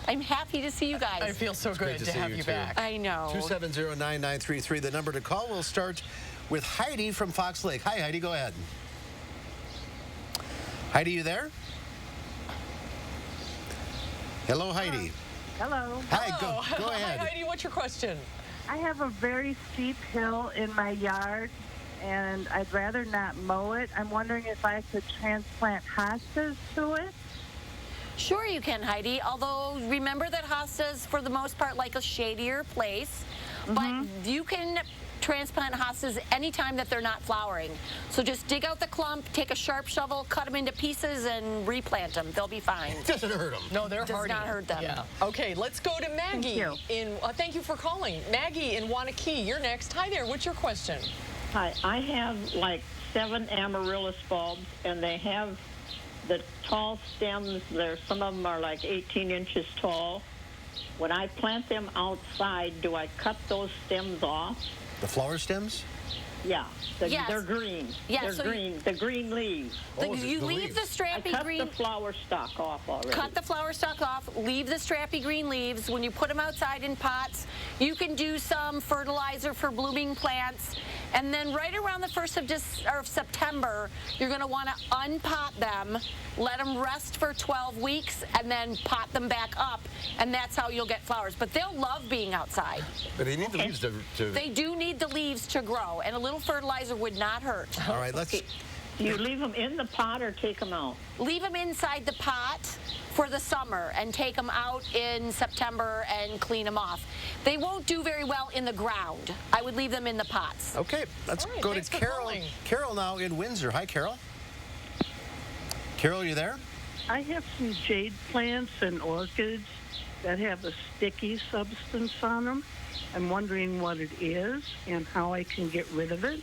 I'm happy to see you guys. I feel so good to have you back. I know. 270-9933, the number to call. We'll start with Heidi from Fox Lake. Hi, Heidi. Go ahead. Heidi, you there? Hello, Heidi. Hello. Hi, go ahead. Hi, Heidi. What's your question? I have a very steep hill in my yard, and I'd rather not mow it. I'm wondering if I could transplant hostas to it. Sure you can, Heidi, although remember that hostas, for the most part, like a shadier place, but you can transplant hostas anytime that they're not flowering. So just dig out the clump, take a sharp shovel, cut them into pieces, and replant them. They'll be fine. It doesn't hurt them. No, they're hardy. Does not hurt them. Yeah. Okay, let's go to Maggie. Thank you for calling. Maggie in Wanakee, you're next. Hi there. What's your question? Hi. I have like 7 amaryllis bulbs, and they have the tall stems. Some of them are like 18 inches tall. When I plant them outside, do I cut those stems off? The flower stems? Yeah, they're green. Yeah, they're so green. The green leaves. You leave the strappy green. I cut the flower stalk off already. Cut the flower stalk off. Leave the strappy green leaves. When you put them outside in pots, you can do some fertilizer for blooming plants. And then right around the 1st of September, you're going to want to unpot them, let them rest for 12 weeks, and then pot them back up. And that's how you'll get flowers. But they'll love being outside. But they need the leaves to... They do need the leaves to grow, and a little fertilizer would not hurt. All right, let's... Do you leave them in the pot or take them out? Leave them inside the pot for the summer and take them out in September and clean them off. They won't do very well in the ground. I would leave them in the pots. Okay, let's go to Carol. Carol now in Windsor. Hi, Carol. Carol, you there? I have some jade plants and orchids that have a sticky substance on them. I'm wondering what it is and how I can get rid of it.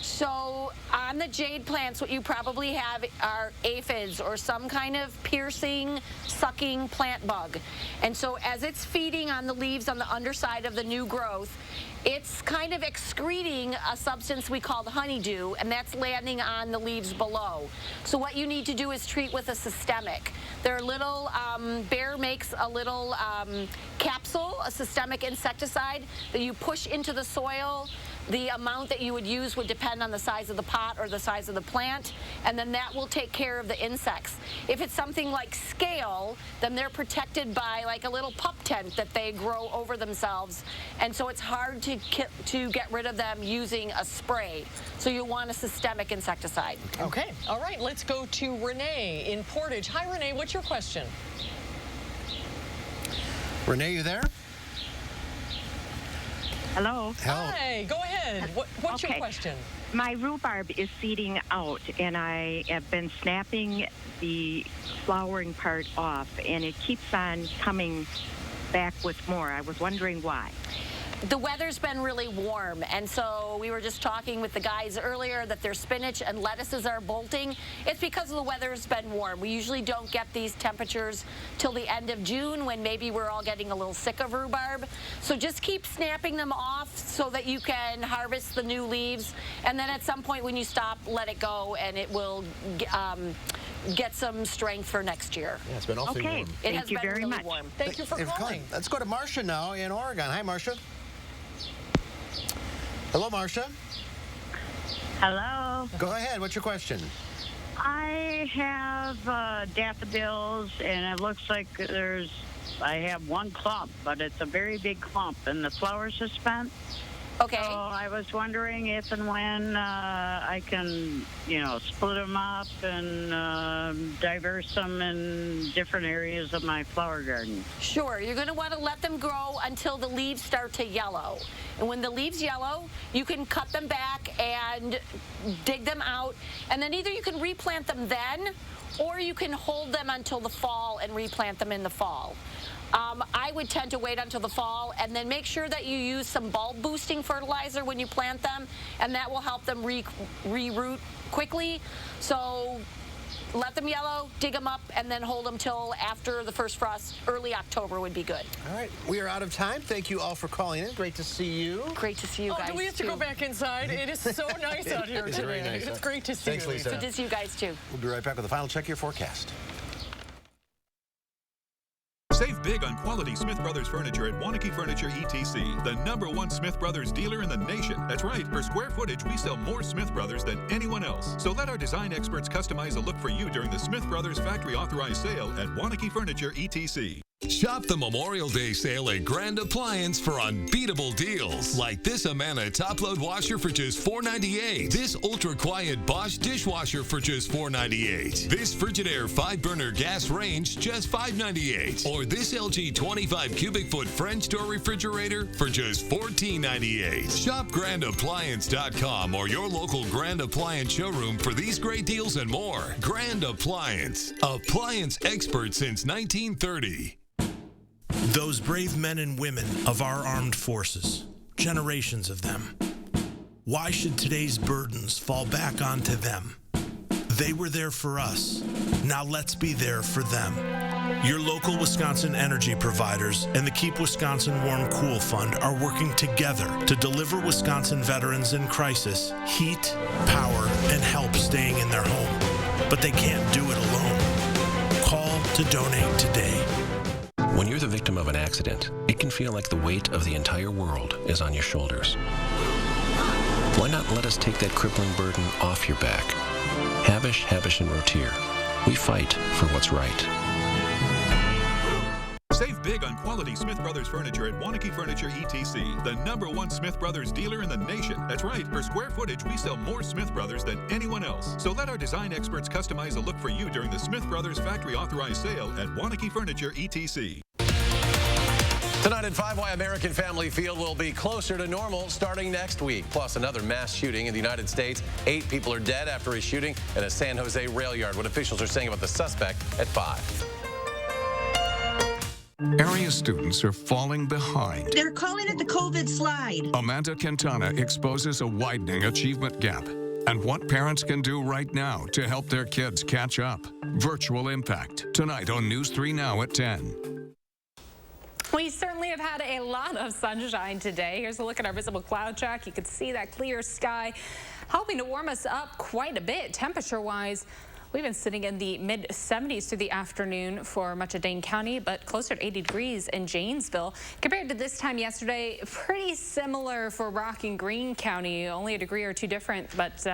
So on the jade plants, what you probably have are aphids or some kind of piercing, sucking plant bug. And so as it's feeding on the leaves on the underside of the new growth, it's kind of excreting a substance we call the honeydew, and that's landing on the leaves below. So what you need to do is treat with a systemic. They're little, Bayer makes a little capsule, a systemic insecticide that you push into the soil. The amount that you would use would depend on the size of the pot or the size of the plant, and then that will take care of the insects. If it's something like scale, then they're protected by like a little pup tent that they grow over themselves, and so it's hard to get rid of them using a spray. So you want a systemic insecticide. Okay, all right, let's go to Renee in Portage. Hi, Renee, what's your question? Renee, you there? Hello. Hi, go ahead. What's your question? My rhubarb is seeding out, and I have been snapping the flowering part off, and it keeps on coming back with more. I was wondering why. The weather's been really warm, and so we were just talking with the guys earlier that their spinach and lettuces are bolting. It's because the weather's been warm. We usually don't get these temperatures till the end of June, when maybe we're all getting a little sick of rhubarb. So just keep snapping them off so that you can harvest the new leaves, and then at some point when you stop, let it go, and it will get some strength for next year. Yeah, it's been awfully warm. It has been really warm. Thank you for calling. Let's go to Marcia now in Oregon. Hi, Marcia. Hello, Marcia. Hello. Go ahead. What's your question? I have daffodils, and it looks like I have one clump, but it's a very big clump, and the flowers are spent. Okay. So I was wondering if and when I can, split them up and diverse them in different areas of my flower garden. Sure. You're going to want to let them grow until the leaves start to yellow. And when the leaves yellow, you can cut them back and dig them out. And then either you can replant them then, or you can hold them until the fall and replant them in the fall. I would tend to wait until the fall, and then make sure that you use some bulb boosting fertilizer when you plant them, and that will help them reroot quickly. So let them yellow, dig them up, and then hold them till after the first frost. Early October would be good. All right, we are out of time. Thank you all for calling in. Great to see you. Great to see you guys. Do we have to go back inside? It is so nice out here It's today. very nice. It's great to see Thanks, you. Lisa. Good to see you guys too. We'll be right back with the final check of your forecast. Save big on quality Smith Brothers furniture at Wanakee Furniture ETC, the #1 Smith Brothers dealer in the nation. That's right, per square footage, we sell more Smith Brothers than anyone else. So let our design experts customize a look for you during the Smith Brothers factory authorized sale at Wanakee Furniture ETC. Shop the Memorial Day sale at Grand Appliance for unbeatable deals. Like this Amana top-load washer for just $4.98. This ultra-quiet Bosch dishwasher for just $4.98. This Frigidaire 5-burner gas range, just $5.98. Or this LG 25 cubic foot French door refrigerator for just $14.98. Shop GrandAppliance.com or your local Grand Appliance showroom for these great deals and more. Grand Appliance. Appliance expert since 1930. Those brave men and women of our armed forces, generations of them. Why should today's burdens fall back onto them? They were there for us. Now let's be there for them. Your local Wisconsin energy providers and the Keep Wisconsin Warm Cool Fund are working together to deliver Wisconsin veterans in crisis heat, power, and help staying in their home. But they can't do it alone. Call to donate today. When you're the victim of an accident, it can feel like the weight of the entire world is on your shoulders. Why not let us take that crippling burden off your back? Habish, and Rotier. We fight for what's right. Save big on quality Smith Brothers furniture at Wanakee Furniture ETC, the #1 Smith Brothers dealer in the nation. That's right, per square footage, we sell more Smith Brothers than anyone else. So let our design experts customize a look for you during the Smith Brothers factory authorized sale at Wanakee Furniture ETC. Tonight at 5, why American Family Field will be closer to normal starting next week. Plus, another mass shooting in the United States. 8 people are dead after a shooting in a San Jose rail yard. What officials are saying about the suspect at 5. Area students are falling behind. They're calling it the COVID slide. Amanda Quintana exposes a widening achievement gap and what parents can do right now to help their kids catch up. Virtual Impact, tonight on News 3 Now at 10. We certainly have had a lot of sunshine today. Here's a look at our visible cloud track. You can see that clear sky helping to warm us up quite a bit temperature-wise. We've been sitting in the mid-70s through the afternoon for much of Dane County, but closer to 80 degrees in Janesville. Compared to this time yesterday, pretty similar for Rock and Greene County, only a degree or two different, but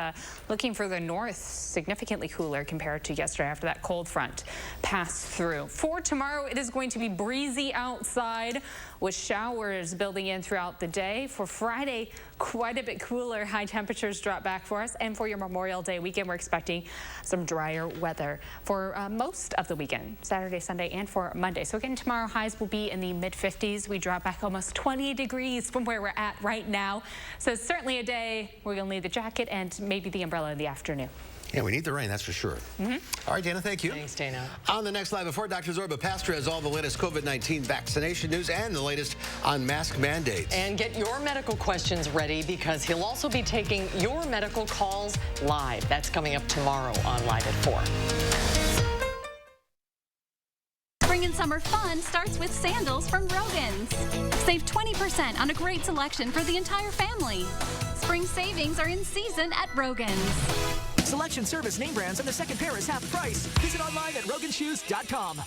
looking further north, significantly cooler compared to yesterday after that cold front passed through. For tomorrow, it is going to be breezy outside with showers building in throughout the day. For Friday, quite a bit cooler. High temperatures drop back for us. And for your Memorial Day weekend, we're expecting some drier weather for most of the weekend, Saturday, Sunday, and for Monday. So again, tomorrow highs will be in the mid-50s. We drop back almost 20 degrees from where we're at right now. So it's certainly a day we're going to need the jacket and maybe the umbrella in the afternoon. Yeah, we need the rain, that's for sure. All right, Dana, thank you. Thanks, Dana. On the next Live Before, Dr. Zorba Pastor has all the latest COVID-19 vaccination news and the latest on mask mandates. And get your medical questions ready because he'll also be taking your medical calls live. That's coming up tomorrow on Live at 4. Spring and summer fun starts with sandals from Rogan's. Save 20% on a great selection for the entire family. Spring savings are in season at Rogan's. Selection, service, name brands, and the second pair is half price. Visit online at roganshoes.com.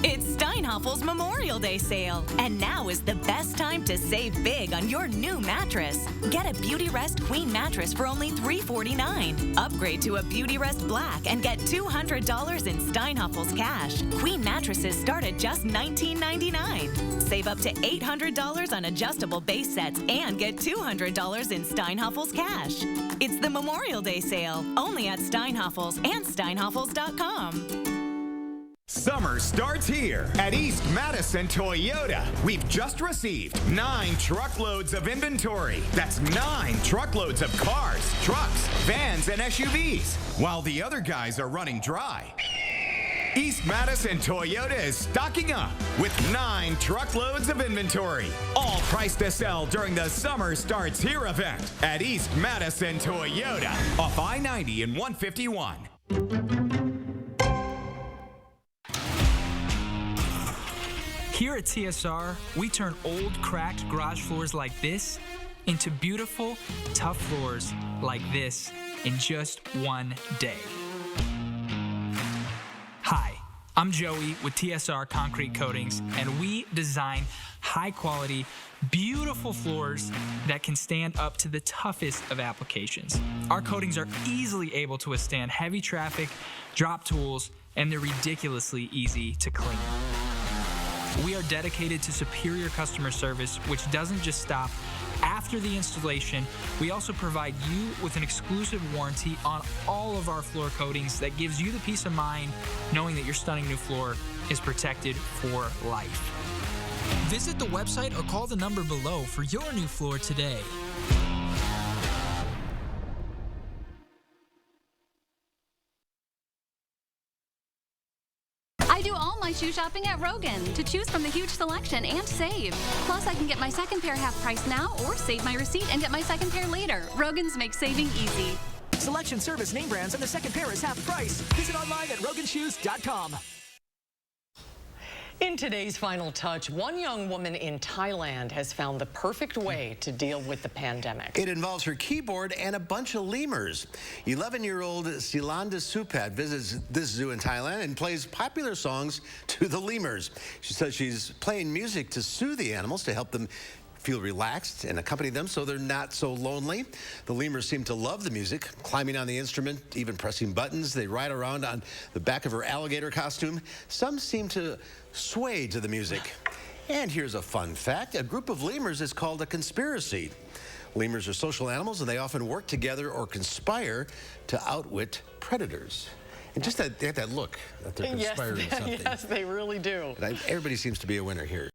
It's Steinhoffel's Memorial Day sale, and now is the best time to save big on your new mattress. Get a Beauty Rest Queen mattress for only $349. Upgrade to a Beauty Rest Black and get $200 in Steinhoffel's cash. Queen mattresses start at just $19.99. Save up to $800 on adjustable base sets and get $200 in Steinhoffel's cash. It's the Memorial Day sale, only at Steinhoffel's and steinhoffels.com. Summer starts here at East Madison Toyota. We've just received 9 truckloads of inventory. That's 9 truckloads of cars, trucks, vans, and SUVs, while the other guys are running dry. East Madison Toyota is stocking up with 9 truckloads of inventory. All priced to sell during the Summer Starts Here event at East Madison Toyota off I-90 and 151. Here at TSR, we turn old, cracked garage floors like this into beautiful, tough floors like this in just one day. Hi, I'm Joey with TSR Concrete Coatings, and we design high-quality, beautiful floors that can stand up to the toughest of applications. Our coatings are easily able to withstand heavy traffic, drop tools, and they're ridiculously easy to clean. We are dedicated to superior customer service, which doesn't just stop after the installation. We also provide you with an exclusive warranty on all of our floor coatings that gives you the peace of mind knowing that your stunning new floor is protected for life. Visit the website or call the number below for your new floor today. I do all my shoe shopping at Rogan to choose from the huge selection and save. Plus, I can get my second pair half price now or save my receipt and get my second pair later. Rogan's makes saving easy. Selection, service, name brands, and the second pair is half price. Visit online at roganshoes.com. In today's Final Touch, one young woman in Thailand has found the perfect way to deal with the pandemic. It involves her keyboard and a bunch of lemurs. 11-year-old Silanda Supat visits this zoo in Thailand and plays popular songs to the lemurs. She says she's playing music to soothe the animals, to help them feel relaxed and accompany them so they're not so lonely. The lemurs seem to love the music, climbing on the instrument, even pressing buttons. They ride around on the back of her alligator costume. Some seem to sway to the music. And here's a fun fact. A group of lemurs is called a conspiracy. Lemurs are social animals, and they often work together or conspire to outwit predators. And just that, they have that look that they're conspiring something. Yes, they really do. Everybody seems to be a winner here.